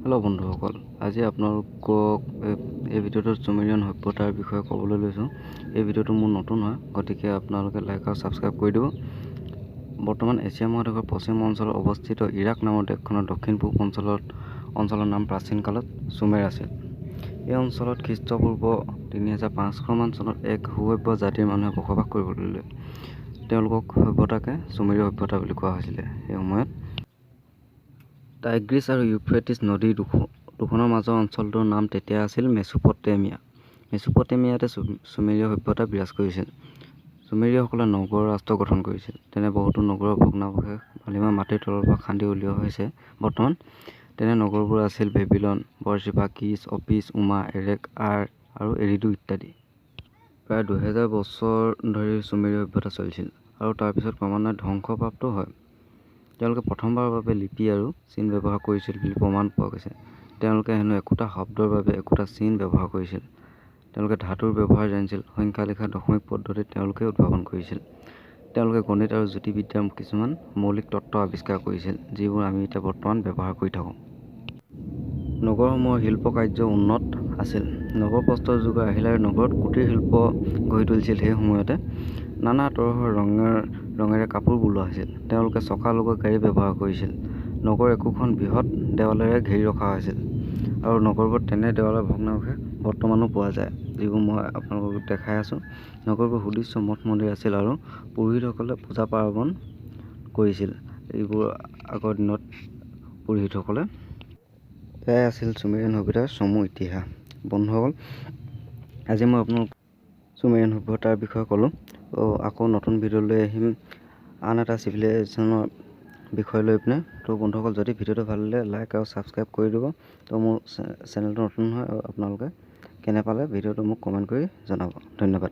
Hello' বন্ধুসকল, আজি আপোনালোকক এই ভিডিঅ'টোত চুমেৰিয়ান সভ্যতাৰ বিষয়ে ক'বলৈ লৈছোঁ। এই ভিডিঅ'টো মোৰ নতুন হয়, গতিকে আপোনালোকে লাইক আৰু ছাবস্ক্ৰাইব কৰি দিব। বৰ্তমান এছিয়া মহাদেশৰ পশ্চিম অঞ্চলত অৱস্থিত ইৰাক নামৰ দেশখনৰ দক্ষিণ পূব অঞ্চলৰ নাম প্ৰাচীন কালত চুমেৰ আছিল। এই অঞ্চলত খ্ৰীষ্টপূৰ্ব 3500 মান চনত এক সুসভ্য জাতিৰ মানুহে বসবাস কৰিবলৈ ল'লে। তেওঁলোকক সভ্যতাকে চুমেৰীয় সভ্যতা বুলি কোৱা হৈছিলে। সেই সময়ত টাইগ্ৰিছ আৰু ইউফ্ৰেটিছ নদীৰ দুখনৰ মাজৰ অঞ্চলটোৰ নাম তেতিয়া আছিল মেছোপটেমিয়া। মেছোপটেমিয়াতে চুমেৰীয় সভ্যতা বিৰাজ কৰিছিল। চুমেৰীয়সকলে নগৰ ৰাষ্ট্ৰ গঠন কৰিছিল। তেনে বহুতো নগৰৰ ভগ্নাৱশেষ ভালেমান মাটিৰ তলৰ পৰা খান্দি উলিওৱা হৈছে বৰ্তমান। তেনে নগৰবোৰ আছিল বেবিলন, বৰচিপা, কিছ, অপিচ, উমা, এৰেক, আৰু এৰিডু ইত্যাদি। প্ৰায় 2000 বছৰ ধৰি চুমেৰীয় সভ্যতা চলিছিল আৰু তাৰ পিছত ক্ৰমান্বয়ে ধ্বংসপ্ৰাপ্ত হয়। তেওঁলোকে প্ৰথমবাৰৰ বাবে লিপি আৰু চিন ব্যৱহাৰ কৰিছিল বুলি প্ৰমাণ পোৱা গৈছে। তেওঁলোকে হেনো একোটা শব্দৰ বাবে একোটা চিন ব্যৱহাৰ কৰিছিল। তেওঁলোকে ধাতুৰ ব্যৱহাৰ জানিছিল। সংখ্যা লিখা দশমিক পদ্ধতি তেওঁলোকে উদ্ভাৱন কৰিছিল। তেওঁলোকে গণিত আৰু জ্যোতিৰ্বিদ্যাৰ কিছুমান মৌলিক তত্ত্ব আৱিষ্কাৰ কৰিছিল, যিবোৰ আমি এতিয়া বৰ্তমান ব্যৱহাৰ কৰি থাকোঁ। নগৰসমূহৰ শিল্প কাৰ্য উন্নত আছিল। নগৰ প্ৰস্তৰ যুগৰ আহিলাৰ নগৰত কুটীৰ শিল্প গঢ়ি তুলিছিল। সেই সময়তে নানা তৰহৰ ৰঙেৰে কাপোৰ বোলোৱা হৈছিল। তেওঁলোকে চকা লগোৱা গাড়ী ব্যৱহাৰ কৰিছিল। নগৰ একোখন বৃহৎ দেৱালেৰে ঘেৰি ৰখা হৈছিল আৰু নগৰবোৰত তেনে দেৱালৰ ভগ্নাৱশেষ বৰ্তমানো পোৱা যায়, যিবোৰ মই আপোনালোকক দেখাই আছোঁ। নগৰবোৰ সুদৃশ্য মঠ মন্দিৰ আছিল আৰু পুৰোহিতসকলে পূজা পাৰ্বণ কৰিছিল। এইবোৰ আগৰ দিনত পুৰোহিতসকলে। এয়াই আছিল চুমেৰিয়ান সভ্যতাৰ চমু ইতিহাস। বন্ধুসকল, আজি মই আপোনালোক চুমেৰিয়ান সভ্যতাৰ বিষয়ে ক'লোঁ। আকৌ নতুন ভিডিঅ' লৈ আহিম আন এটা চিভিলাইজেশ্যনৰ বিষয় লৈ পিনে। তো বন্ধুসকল, যদি ভিডিঅ'টো ভাল লাগিলে লাইক আৰু ছাবস্ক্ৰাইব কৰি দিব। তো মোৰ চেনেলটো নতুন হয় আৰু আপোনালোকে কেনে পালে ভিডিঅ'টো মোক কমেণ্ট কৰি জনাব। ধন্যবাদ।